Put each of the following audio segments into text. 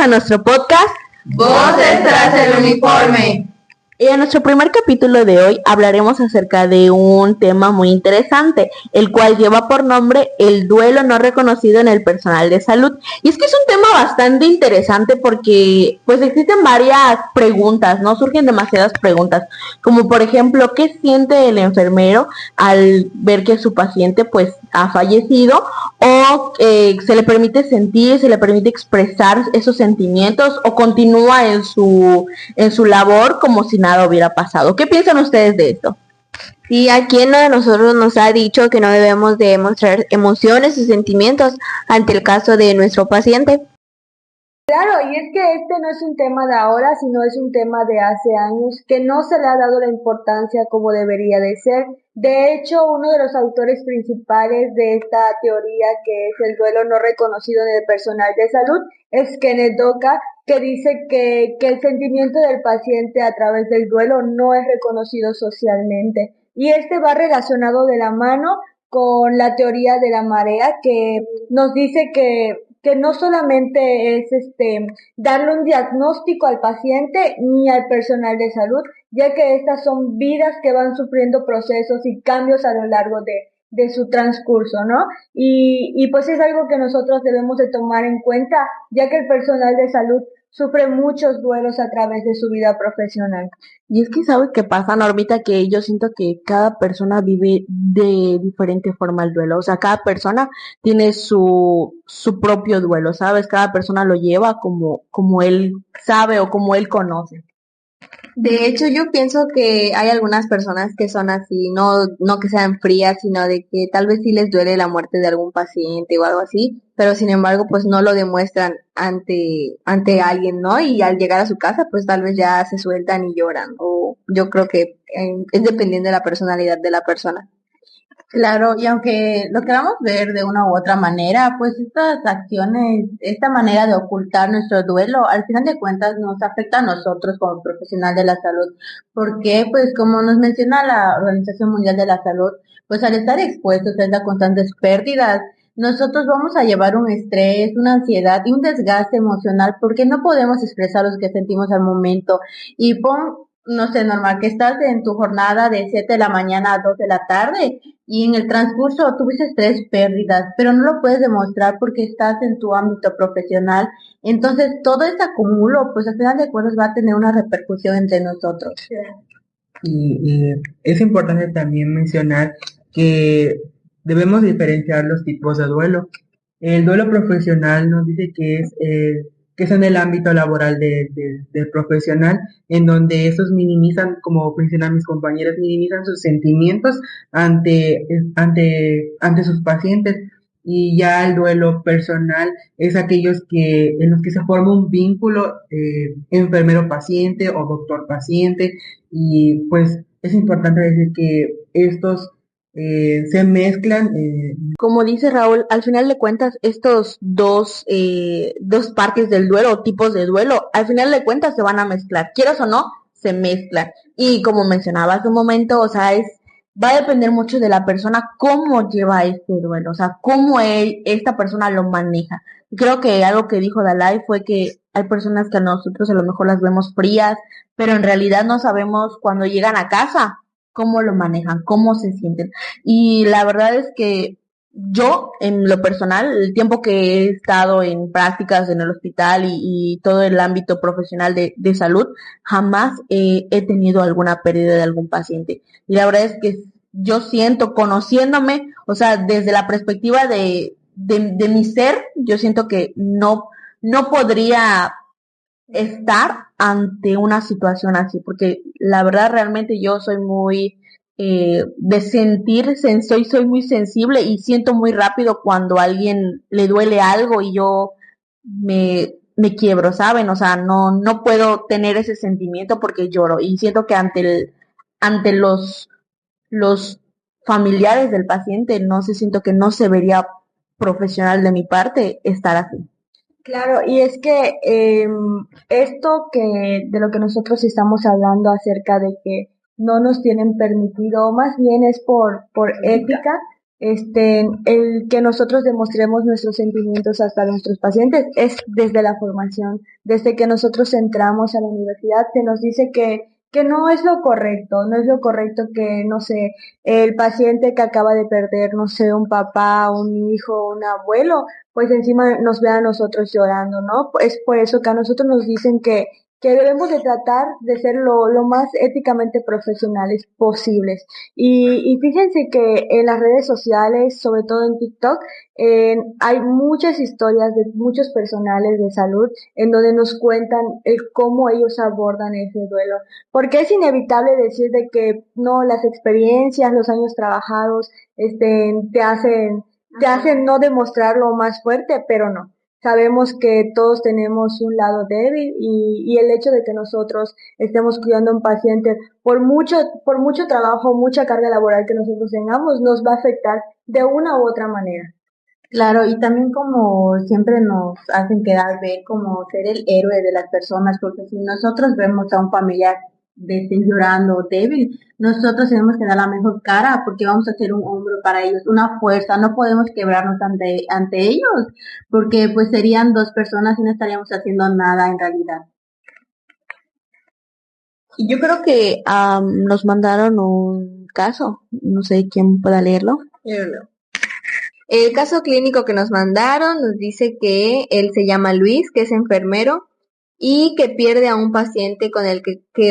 a nuestro podcast Voces tras el uniforme. Y en nuestro primer capítulo de hoy hablaremos acerca de un tema muy interesante, el cual lleva por nombre el duelo no reconocido en el personal de salud. Y es que es un tema bastante interesante porque pues existen varias preguntas, ¿no? Surgen demasiadas preguntas, como por ejemplo, ¿qué siente el enfermero al ver que su paciente pues ha fallecido? O se le permite sentir, se le permite expresar esos sentimientos o continúa en su labor como si nada hubiera pasado. ¿Qué piensan ustedes de esto? Sí, aquí uno de nosotros nos ha dicho que no debemos de mostrar emociones y sentimientos ante el caso de nuestro paciente. Claro, y es que este no es un tema de ahora, sino es un tema de hace años que no se le ha dado la importancia como debería de ser. De hecho, uno de los autores principales de esta teoría, que es el duelo no reconocido en el personal de salud, es Kenneth Doka, que dice que el sentimiento del paciente a través del duelo no es reconocido socialmente. Y este va relacionado de la mano con la teoría de la marea, que nos dice que no solamente es darle un diagnóstico al paciente ni al personal de salud, ya que estas son vidas que van sufriendo procesos y cambios a lo largo de su transcurso, ¿no? Y pues es algo que nosotros debemos de tomar en cuenta, ya que el personal de salud sufre muchos duelos a través de su vida profesional. Y es que sabe qué pasa, Normita, que yo siento que cada persona vive de diferente forma el duelo. O sea, cada persona tiene su propio duelo, ¿sabes? Cada persona lo lleva como él sabe o como él conoce. De hecho, yo pienso que hay algunas personas que son así, no que sean frías, sino de que tal vez sí les duele la muerte de algún paciente o algo así, pero sin embargo, pues no lo demuestran ante alguien, ¿no? Y al llegar a su casa, pues tal vez ya se sueltan y lloran, o yo creo que es dependiendo de la personalidad de la persona. Claro, y aunque lo queramos ver de una u otra manera, pues estas acciones, esta manera de ocultar nuestro duelo, al final de cuentas nos afecta a nosotros como profesional de la salud, porque pues como nos menciona la Organización Mundial de la Salud, pues al estar expuestos a estas constantes pérdidas, nosotros vamos a llevar un estrés, una ansiedad y un desgaste emocional porque no podemos expresar lo que sentimos al momento. Y no sé, normal, que estás en tu jornada de 7 de la mañana a 2 de la tarde y en el transcurso tuviste 3 pérdidas, pero no lo puedes demostrar porque estás en tu ámbito profesional. Entonces, todo ese acumulo, pues al final de cuentas va a tener una repercusión entre nosotros. Y es importante también mencionar que debemos diferenciar los tipos de duelo. El duelo profesional nos dice que es en el ámbito laboral del profesional, en donde esos minimizan, como mencionan mis compañeros, minimizan sus sentimientos ante sus pacientes. Y ya el duelo personal es aquellos en los que se forma un vínculo enfermero-paciente o doctor-paciente, y pues es importante decir que estos se mezclan. Como dice Raúl, al final de cuentas, estos dos partes del duelo o tipos de duelo, al final de cuentas se van a mezclar, quieras o no, se mezclan. Y como mencionaba hace un momento, o sea, va a depender mucho de la persona cómo lleva este duelo, o sea, cómo esta persona lo maneja. Creo que algo que dijo Dalai fue que hay personas que a nosotros a lo mejor las vemos frías, pero en realidad no sabemos cuando llegan a casa cómo lo manejan, cómo se sienten. Y la verdad es que yo, en lo personal, el tiempo que he estado en prácticas en el hospital y todo el ámbito profesional de salud, jamás he tenido alguna pérdida de algún paciente. Y la verdad es que yo siento, conociéndome, o sea, desde la perspectiva de mi ser, yo siento que no podría estar ante una situación así, porque la verdad realmente yo soy muy de sentir, soy muy sensible y siento muy rápido cuando a alguien le duele algo y yo me quiebro, ¿saben? O sea, no puedo tener ese sentimiento porque lloro y siento que ante los familiares del paciente, no sé, siento que no se vería profesional de mi parte estar así. Claro, y es que esto que de lo que nosotros estamos hablando acerca de que no nos tienen permitido, más bien es por ética, el que nosotros demostremos nuestros sentimientos hasta nuestros pacientes es desde la formación, desde que nosotros entramos a la universidad, se nos dice que no es lo correcto, no es lo correcto que, no sé, el paciente que acaba de perder, no sé, un papá, un hijo, un abuelo, pues encima nos vea a nosotros llorando, ¿no? Es por eso que a nosotros nos dicen que debemos de tratar de ser lo más éticamente profesionales posibles. Y fíjense que en las redes sociales, sobre todo en TikTok, hay muchas historias de muchos personales de salud en donde nos cuentan el cómo ellos abordan ese duelo. Porque es inevitable decir de que no, las experiencias, los años trabajados, te hacen no demostrarlo más fuerte, pero no. Sabemos que todos tenemos un lado débil y el hecho de que nosotros estemos cuidando a un paciente por mucho trabajo, mucha carga laboral que nosotros tengamos, nos va a afectar de una u otra manera. Claro, y también como siempre nos hacen quedar ver como ser el héroe de las personas, porque si nosotros vemos a un familiar estén llorando débil, nosotros tenemos que dar la mejor cara porque vamos a ser un hombro para ellos, una fuerza, no podemos quebrarnos ante ellos, porque pues serían dos personas y no estaríamos haciendo nada en realidad. Y yo creo que nos mandaron un caso, no sé quién pueda leerlo. Yo no. El caso clínico que nos mandaron nos dice que él se llama Luis, que es enfermero y que pierde a un paciente con el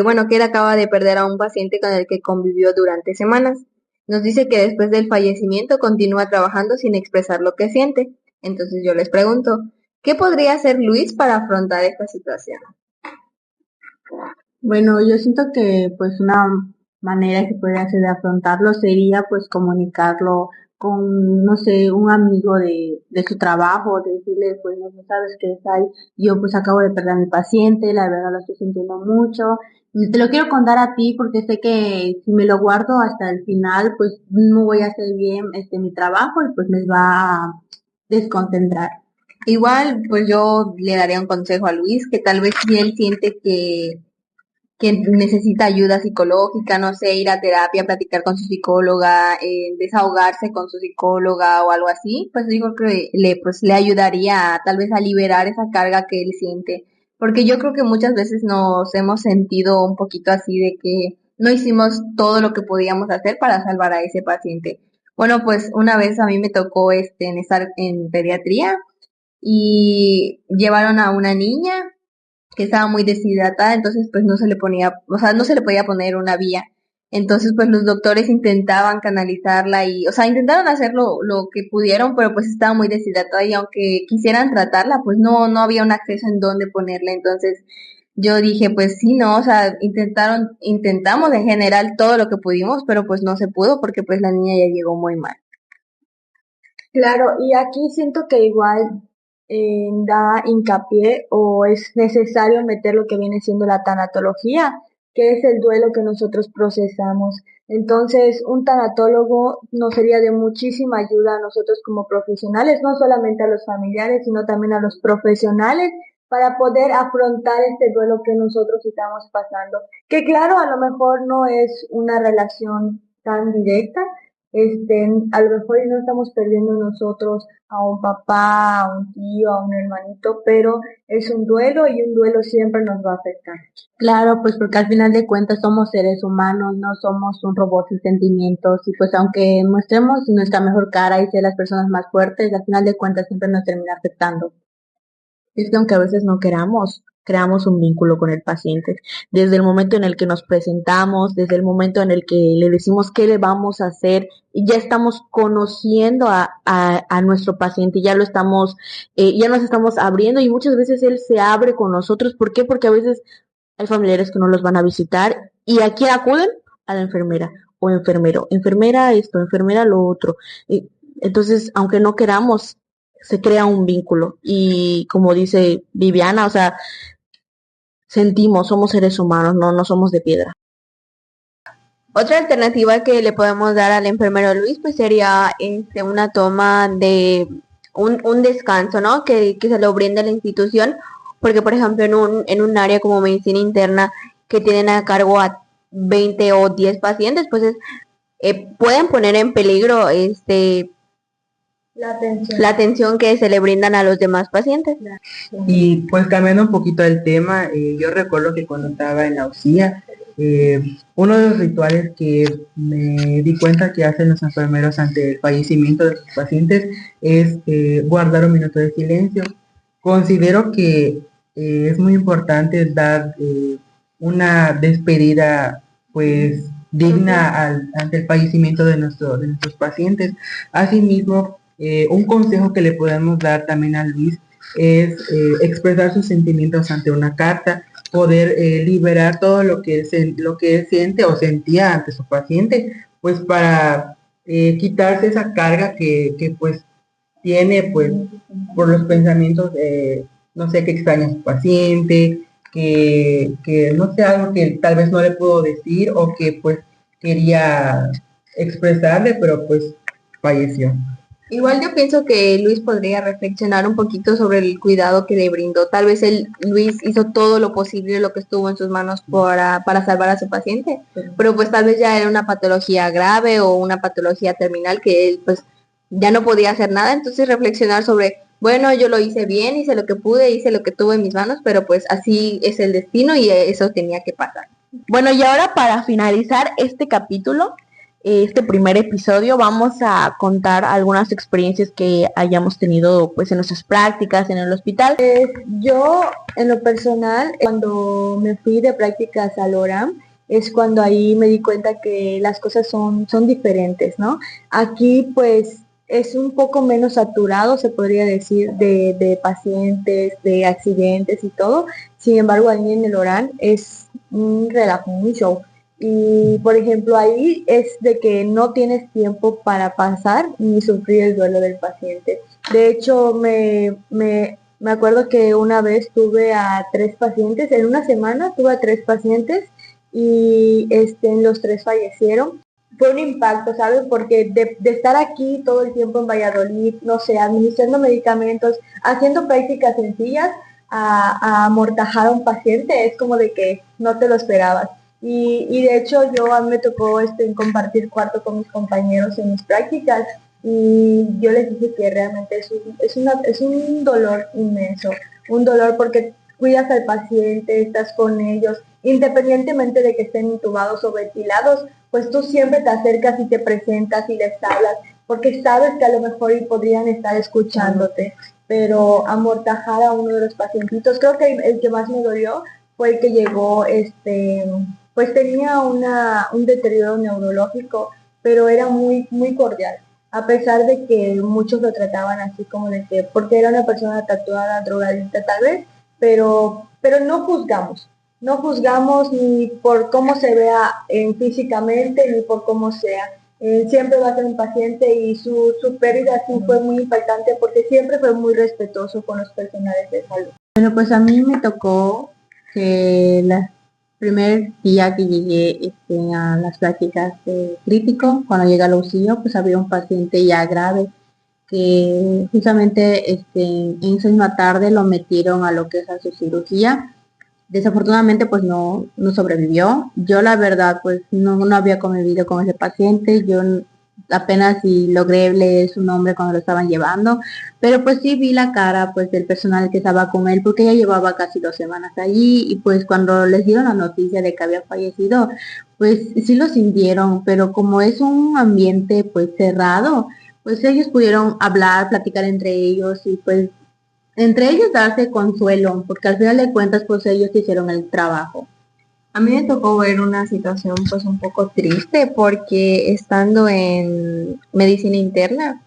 bueno, que él acaba de perder a un paciente con el que convivió durante semanas. Nos dice que después del fallecimiento continúa trabajando sin expresar lo que siente. Entonces yo les pregunto, ¿qué podría hacer Luis para afrontar esta situación? Bueno, yo siento que pues una manera que podría hacer de afrontarlo sería pues comunicarlo con, no sé, un amigo de su trabajo, de decirle, pues no sabes qué es ahí, yo pues acabo de perder a mi paciente, la verdad lo estoy sintiendo mucho, y te lo quiero contar a ti porque sé que si me lo guardo hasta el final, pues no voy a hacer bien mi trabajo y pues les va a desconcentrar. Igual, pues yo le daría un consejo a Luis, que tal vez si él siente que necesita ayuda psicológica, no sé, ir a terapia, platicar con su psicóloga, desahogarse con su psicóloga o algo así, pues digo que le ayudaría tal vez a liberar esa carga que él siente. Porque yo creo que muchas veces nos hemos sentido un poquito así de que no hicimos todo lo que podíamos hacer para salvar a ese paciente. Bueno, pues una vez a mí me tocó en estar en pediatría y llevaron a una niña que estaba muy deshidratada, entonces pues no se le ponía, o sea, no se le podía poner una vía. Entonces pues los doctores intentaban canalizarla y, o sea, intentaron hacer lo que pudieron, pero pues estaba muy deshidratada y aunque quisieran tratarla, pues no había un acceso en dónde ponerla. Entonces yo dije, pues sí, no, o sea, intentamos en general todo lo que pudimos, pero pues no se pudo porque pues la niña ya llegó muy mal. Claro, y aquí siento que igual da hincapié o es necesario meter lo que viene siendo la tanatología, que es el duelo que nosotros procesamos. Entonces, un tanatólogo nos sería de muchísima ayuda a nosotros como profesionales, no solamente a los familiares, sino también a los profesionales para poder afrontar este duelo que nosotros estamos pasando. Que claro, a lo mejor no es una relación tan directa, a lo mejor no estamos perdiendo nosotros a un papá, a un tío, a un hermanito, pero es un duelo y un duelo siempre nos va a afectar. Claro, pues porque al final de cuentas somos seres humanos, no somos un robot sin sentimientos y pues aunque mostremos nuestra mejor cara y ser las personas más fuertes, al final de cuentas siempre nos termina afectando. Es que aunque a veces no queramos, creamos un vínculo con el paciente. Desde el momento en el que nos presentamos, desde el momento en el que le decimos qué le vamos a hacer, y ya estamos conociendo a nuestro paciente, ya lo estamos, ya nos estamos abriendo y muchas veces él se abre con nosotros. ¿Por qué? Porque a veces hay familiares que no los van a visitar y ¿a quién acuden? A la enfermera o enfermero. Enfermera esto, enfermera lo otro. Entonces, aunque no queramos, se crea un vínculo y como dice Viviana, o sea, sentimos, somos seres humanos, no somos de piedra. Otra alternativa que le podemos dar al enfermero Luis pues sería una toma de un descanso, ¿no? Que se lo brinde la institución, porque por ejemplo en un área como medicina interna que tienen a cargo a 20 o 10 pacientes, pues pueden poner en peligro La la atención. atención que se le brindan a los demás pacientes. Y pues cambiando un poquito el tema, yo recuerdo que cuando estaba en la UCIA, uno de los rituales que me di cuenta que hacen los enfermeros ante el fallecimiento de sus pacientes es guardar un minuto de silencio. Considero que es muy importante dar una despedida pues digna ante el fallecimiento de nuestros pacientes. Asimismo, un consejo que le podemos dar también a Luis es expresar sus sentimientos ante una carta, poder liberar todo lo que él siente o sentía ante su paciente, pues para quitarse esa carga que pues tiene pues por los pensamientos, no sé, que extraña a su paciente, que no sé, algo que tal vez no le pudo decir o que pues quería expresarle, pero pues falleció. Igual yo pienso que Luis podría reflexionar un poquito sobre el cuidado que le brindó. Tal vez Luis hizo todo lo posible, lo que estuvo en sus manos para salvar a su paciente, pero pues tal vez ya era una patología grave o una patología terminal que él pues ya no podía hacer nada. Entonces reflexionar sobre, bueno, yo lo hice bien, hice lo que pude, hice lo que tuve en mis manos, pero pues así es el destino y eso tenía que pasar. Bueno, y ahora para finalizar este capítulo, este primer episodio, vamos a contar algunas experiencias que hayamos tenido pues en nuestras prácticas en el hospital. Yo, en lo personal, cuando me fui de prácticas al ORAM, es cuando ahí me di cuenta que las cosas son diferentes, ¿no? Aquí, pues, es un poco menos saturado, se podría decir, de pacientes, de accidentes y todo. Sin embargo, ahí en el ORAM es un relajo, un show. Y, por ejemplo, ahí es de que no tienes tiempo para pasar ni sufrir el duelo del paciente. De hecho, me acuerdo que una vez tuve a 3 pacientes, en una semana tuve a 3 pacientes y los 3 fallecieron. Fue un impacto, ¿sabes? Porque de estar aquí todo el tiempo en Valladolid, no sé, administrando medicamentos, haciendo prácticas sencillas, a amortajar a un paciente, es como de que no te lo esperabas. Y de hecho a mí me tocó compartir cuarto con mis compañeros en mis prácticas y yo les dije que realmente es un dolor inmenso, un dolor porque cuidas al paciente, estás con ellos, independientemente de que estén intubados o ventilados, pues tú siempre te acercas y te presentas y les hablas, porque sabes que a lo mejor y podrían estar escuchándote, pero amortajar a uno de los pacientitos, creo que el que más me dolió fue el que llegó, pues tenía un deterioro neurológico, pero era muy, muy cordial a pesar de que muchos lo trataban así como de que, porque era una persona tatuada, drogadicta tal vez, pero no juzgamos ni por cómo se vea físicamente, ni por cómo sea. Siempre va a ser un paciente y su pérdida sí fue muy impactante porque siempre fue muy respetuoso con los personales de salud. Bueno, pues a mí me tocó que el primer día que llegué a las prácticas de crítico, cuando llegué al auxilio, pues había un paciente ya grave que justamente en esa misma tarde lo metieron a lo que es a su cirugía. Desafortunadamente pues no sobrevivió. Yo la verdad pues no había convivido con ese paciente, apenas si logré leer su nombre cuando lo estaban llevando, pero pues sí vi la cara pues del personal que estaba con él porque ya llevaba casi 2 semanas allí y pues cuando les dieron la noticia de que había fallecido, pues sí lo sintieron, pero como es un ambiente pues cerrado, pues ellos pudieron hablar, platicar entre ellos y pues entre ellos darse consuelo, porque al final de cuentas pues ellos hicieron el trabajo. A mí me tocó ver una situación pues un poco triste porque estando en medicina interna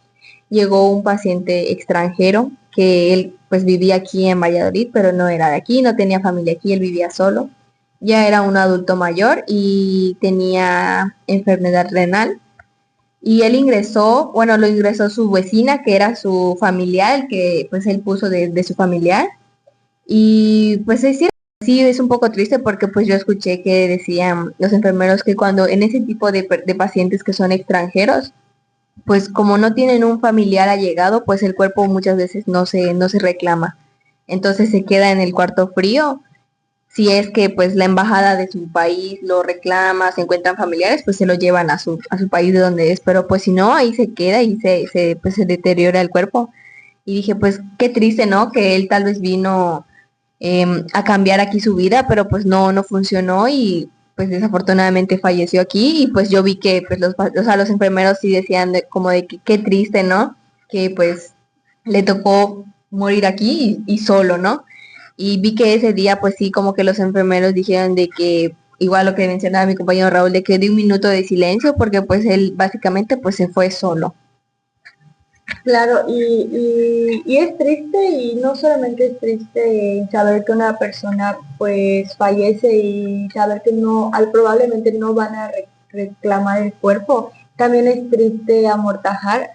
llegó un paciente extranjero que él pues vivía aquí en Valladolid, pero no era de aquí, no tenía familia aquí, él vivía solo. Ya era un adulto mayor y tenía enfermedad renal. Y él ingresó, bueno, lo ingresó su vecina, que era su familiar, el que pues él puso de su familiar. Y pues es cierto, sí, es un poco triste porque pues yo escuché que decían los enfermeros que cuando en ese tipo de pacientes que son extranjeros, pues como no tienen un familiar allegado, pues el cuerpo muchas veces no se reclama. Entonces se queda en el cuarto frío si es que pues la embajada de su país lo reclama, se encuentran familiares, pues se lo llevan a su país de donde es, pero pues si no, ahí se queda y pues se deteriora el cuerpo. Y dije, pues qué triste, ¿no? Que él tal vez vino a cambiar aquí su vida, pero pues no funcionó y pues desafortunadamente falleció aquí y pues yo vi que pues o sea, los enfermeros sí decían como de que qué triste, ¿no? Que pues le tocó morir aquí y solo, ¿no? Y vi que ese día pues sí como que los enfermeros dijeron de que igual lo que mencionaba mi compañero Raúl, de que de un minuto de silencio porque pues él básicamente pues se fue solo. Claro, y es triste y no solamente es triste saber que una persona pues fallece y saber que probablemente no van a reclamar el cuerpo, también es triste amortajar,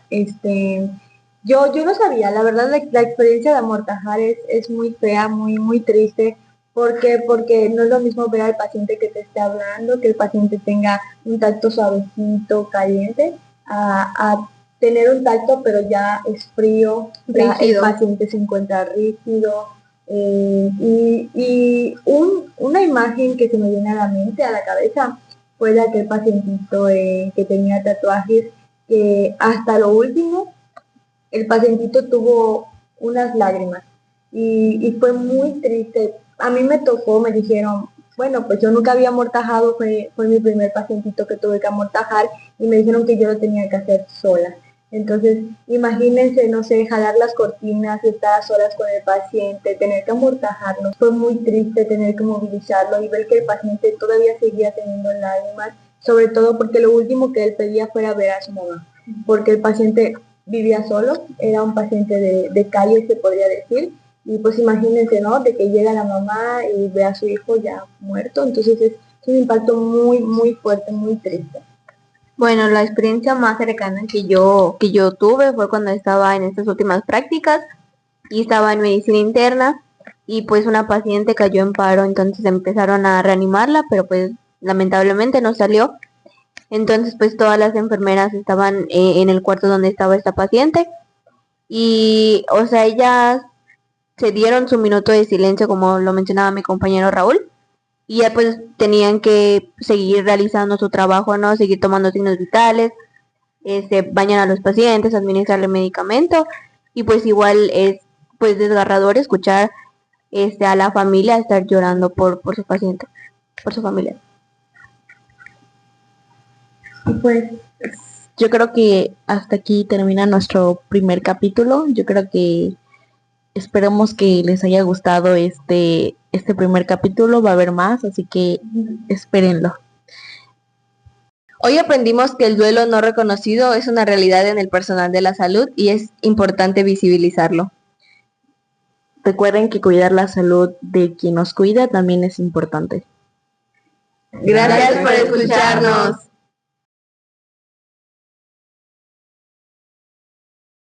yo no sabía, la verdad la experiencia de amortajar es muy fea, muy triste, porque no es lo mismo ver al paciente que te esté hablando, que el paciente tenga un tacto suavecito, caliente, a tener un tacto pero ya es frío, ya el paciente se encuentra rígido. Una imagen que se me viene a la mente, a la cabeza, fue de aquel pacientito que tenía tatuajes, que hasta lo último el pacientito tuvo unas lágrimas y fue muy triste. A mí me tocó, me dijeron, bueno, pues yo nunca había amortajado, fue mi primer pacientito que tuve que amortajar y me dijeron que yo lo tenía que hacer sola. Entonces, imagínense, no sé, jalar las cortinas, estar a solas con el paciente, tener que amortajarlo. Fue muy triste tener que movilizarlo y ver que el paciente todavía seguía teniendo lágrimas, sobre todo porque lo último que él pedía fuera ver a su mamá, porque el paciente vivía solo, era un paciente de calle, se podría decir, y pues imagínense, ¿no? De que llega la mamá y ve a su hijo ya muerto, entonces es un impacto muy fuerte, muy triste. Bueno, la experiencia más cercana que yo tuve fue cuando estaba en estas últimas prácticas y estaba en medicina interna y pues una paciente cayó en paro, entonces empezaron a reanimarla, pero pues lamentablemente no salió. Entonces pues todas las enfermeras estaban en el cuarto donde estaba esta paciente y o sea, ellas se dieron su minuto de silencio como lo mencionaba mi compañero Raúl y ya pues tenían que seguir realizando su trabajo, ¿no? Seguir tomando signos vitales, bañan a los pacientes, administrarle medicamento y pues igual es pues desgarrador escuchar a la familia estar llorando por su paciente, por su familia. Y pues yo creo que hasta aquí termina nuestro primer capítulo. Yo creo que esperemos que les haya gustado este primer capítulo. Va a haber más, así que espérenlo. Hoy aprendimos que el duelo no reconocido es una realidad en el personal de la salud y es importante visibilizarlo. Recuerden que cuidar la salud de quien nos cuida también es importante. Gracias por escucharnos.